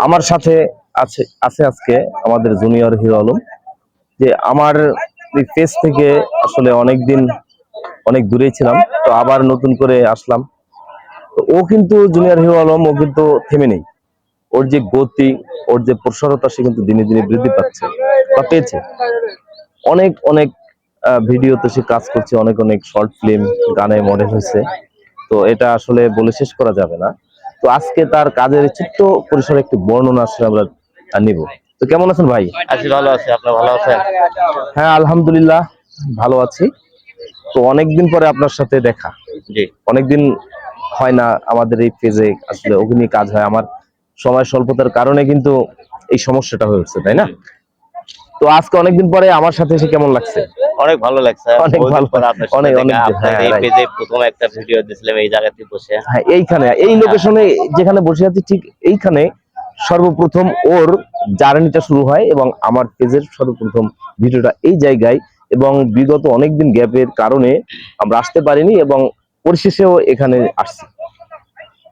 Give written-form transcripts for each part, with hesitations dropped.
আমার সাথে আছে আছে আজকে আমাদের জুনিয়র হিরো আলম। যে আমার ফেস থেকে আসলে অনেকদিন অনেক দূরে ছিলাম, তো আবার নতুন করে আসলাম। তো ও কিন্তু জুনিয়র হিরো আলম, ও কিন্তু থেমে নেই। ওর যে গতি, ওর যে প্রসারতা, সে কিন্তু দিনে দিনে বৃদ্ধি পাচ্ছে বা পেয়েছে। অনেক অনেক ভিডিওতে সে কাজ করছে, অনেক অনেক শর্ট ফিল্ম, গানে মডেল হয়েছে। তো এটা আসলে বলে শেষ করা যাবে না। তো আজকে তার কাজের ছোট্ট পরিসরে একটি বর্ণনা আসলে আমরা নিব। তো কেমন আছেন ভাই? আছি, ভালো আছি। আপনি ভালো আছেন? হ্যাঁ, আলহামদুলিল্লাহ ভালো আছি। তো অনেকদিন পরে আপনার সাথে দেখা। জি। অনেকদিন হয় না আমাদের এই পেজে আসলে অগ্নি কাজ হয়। আমার সময় স্বল্পতার কারণে কিন্তু এই সমস্যাটা হয়েছে, তাই না? জি। তো আজকে অনেকদিন পরে আমার সাথে এসে কেমন লাগছে? অনেক ভালো লাগছে। অনেক বহুদিন ভালো, পর আপনার সাথে অনেক দেখা। অনেক, আপনার হ্যাঁ এই রাইট। পেজে প্রথম একটা ভিডিও দিছিলাম এই জায়গাতে বসে। হ্যাঁ, এইখানে এই হ্যাঁ, লোকেশনে যেখানে বসে আছি ঠিক এইখানে সর্বপ্রথম ওর জার্নিটা শুরু হয়, এবং আমার পেজের সর্বপ্রথম ভিডিওটা এই জায়গায়। এবং বিগত অনেকদিন গ্যাপের কারণে আমরা আসতে পারিনি, এবং পরিশেষেও এখানে আসছি।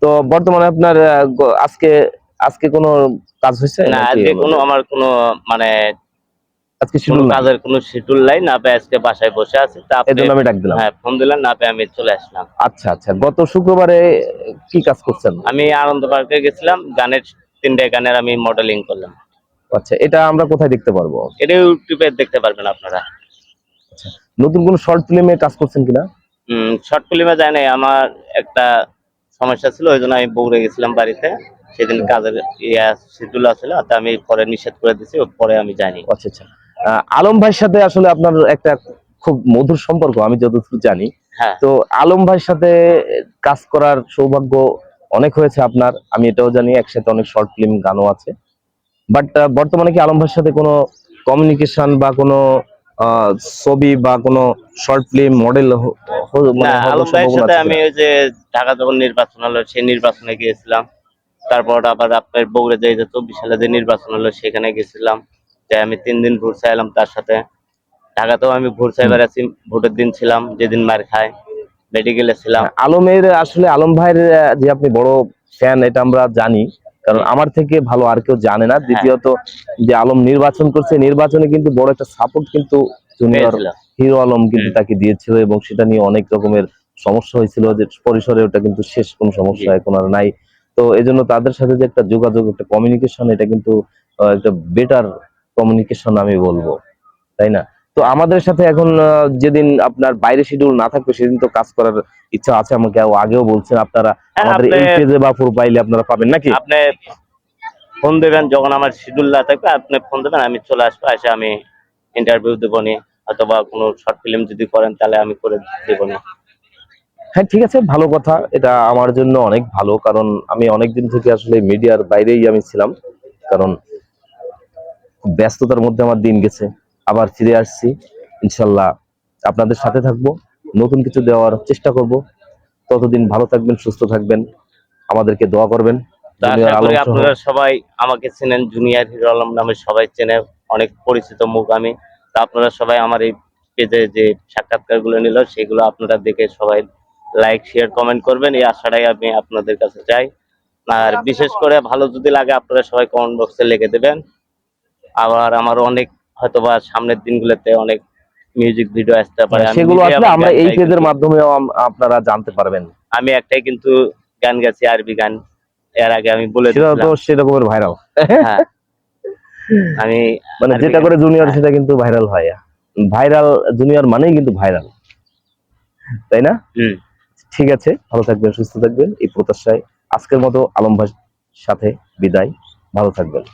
তো বর্তমানে আপনার আজকে আজকে কোনো কাজ হয়েছে না নাকি? আজকে কোনো আমার কোনো মানে আজকে কোনো শিডিউল নাই, কাজের কোনো শিডিউল নাই, না পেয়ে আজকে বাসায় বসে আছি। তা এই আপনি জন্য আমি ডাক দিলাম। হ্যাঁ ফোন দিলেন, না পেয়ে আমি চলে আসলাম। আচ্ছা আচ্ছা, গত শুক্রবারে কি কাজ করছেন? আমি আনন্দ পার্কে গেছিলাম, গানের 3টে গানের আমি মডেলিং করলাম। আচ্ছা, এটা আমরা কোথায় দেখতে পারবো? এটা ইউটিউবে দেখতে পারবেন আপনারা। আচ্ছা, নতুন কোন শর্ট ফিল্মে কাজ করছেন কিনা? শর্ট ফিল্মে যায় নাই, আমার একটা সমস্যা ছিল, ওই জন্য আমি বগুড়া গেছিলাম বাড়িতে। সেদিন কাজের শিডিউল আছিল, তা আমি পরে নিষেধ করে দিছি, পরে আমি যাইনি। আচ্ছা আচ্ছা। আলম ভাইয়ের সাথে আসলে আপনার একটা খুব মধুর সম্পর্ক আমি যতটুকু জানি। হ্যাঁ। তো আলম ভাইয়ের সাথে কাজ করার সৌভাগ্য অনেক হয়েছে আপনার, আমি এটাও জানি। একসাথে অনেক শর্ট ফিল্ম, গানও আছে। বাট বর্তমানে কি আলম ভাইয়ের সাথে কোনো কমিউনিকেশন বা কোনো আহ, ছবি বা কোনো শর্ট ফিল্ম মডেল না, মানে হওয়ার কোনো আলম ভাইয়ের সম্ভাবনা সাথে আছে আমি কিনা? ওই যে ঢাকা যখন নির্বাচন হলো সেই নির্বাচনে গিয়েছিলাম। তারপর আবার আপনার বগুড়া যে 24 সালে যে নির্বাচন হলো সেখানে গেছিলাম। যে আমি 3 দিন ভোট চাইলাম তার সাথে। ঢাকাতেও আমি ভোট হুম। চাইবার আছি, ভোটের দিন ছিলাম যেদিন মার খায়, মেডিকেলে ছিলাম। হ্যাঁ, আলমের আসলে আলম ভাইয়ের যে আপনি বড় ফ্যান, এটা আমরা জানি। কারণ জি। আমার থেকে ভালো আর কেউ জানে না। হ্যাঁ, দ্বিতীয়ত, যে আলম নির্বাচন করছে, নির্বাচনে কিন্তু বড় একটা সাপোর্ট কিন্তু জুনিয়র পেয়েছিল। হিরো আলম কিন্তু তাকে দিয়েছিল, এবং সেটা নিয়ে অনেক রকমের সমস্যা হয়েছিল। যে পরিসরে ওটা কিন্তু শেষ, কোনো জি। সমস্যা এখন আর নাই। তো এই জন্য তাদের সাথে যে একটা যোগাযোগ, একটা কমিউনিকেশন, এটা কিন্তু একটা বেটার কমিউনিকেশন আমি বলবো, তাই না? তো হ্যাঁ, আমাদের সাথে এখন যেদিন আপনার বাইরে শিডিউল না থাকবে সেদিন তো কাজ করার ইচ্ছা আছে। আমাকে আগেও বলছেন আপনারা, হ্যাঁ, আমাদের এই পেজে বা প্রোফাইলে আপনারা পাবেন নাকি? আপনি ফোন দেবেন যখন আমার শিডিউল না থাকবে, আপনি ফোন দেবেন, আমি চলে আসবো। এসে আমি ইন্টারভিউ দেবো নি, অথবা কোনো শর্ট ফিল্ম যদি করেন তাহলে আমি করে দেবো নি। হ্যাঁ, ঠিক আছে, ভালো কথা। এটা আমার জন্য অনেক ভালো, কারণ আমি অনেকদিন থেকে আসলে মিডিয়ার বাইরেই আমি ছিলাম। কারণ খুব ব্যস্ততার মধ্যে আমার দিন গেছে, আবার ফিরে আসছি। ইনশাল্লাহ আপনাদের সাথে থাকবো, নতুন কিছু দেওয়ার চেষ্টা করব। ততদিন ভালো থাকবেন, সুস্থ থাকবেন, আমাদেরকে দোয়া করবেন। তো আশা জুনিয়র করি আলম সহ। আপনারা সবাই আমাকে চেনেন, জুনিয়র হিরো আলম নামে সবাই চেনে, অনেক পরিচিত মুখ আমি। তা আপনারা সবাই আমার এই পেজে যে সাক্ষাৎকার গুলো নিল সেগুলো আপনারা দেখে সবাই লাইক, শেয়ার, কমেন্ট করবেন, এই আশাটাই আমি আপনাদের কাছে চাই। আর বিশেষ করে ভালো যদি লাগে আপনারা সবাই কমেন্ট বক্সে লিখে দেবেন। আবার আমার অনেক হয়তোবা সামনের দিনগুলোতে অনেক মিউজিক ভিডিও আসতে পারে, আমি সেগুলো নিজে আসলে আবার আমরা গান এই গাই পেজের কিন্তু। মাধ্যমেও আপনারা জানতে পারবেন। আমি একটাই কিন্তু গান গাইছি, আরবি গান, এর আগে আমি বলে সেটা তো দিছিলাম। সেরকমের ভাইরাল। হ্যাঁ, আমি মানে আরবি যেটা গান। করে জুনিয়র হ্যাঁ। সেটা কিন্তু ভাইরাল হয়। ভাইরাল জুনিয়র মানেই কিন্তু ভাইরাল, তাই না? হুম। ঠিক আছে, ভালো থাকবেন, সুস্থ থাকবেন, এই প্রত্যাশায় আজকের মতো আলম ভাইয়ের সাথে বিদায়। ভালো থাকবেন।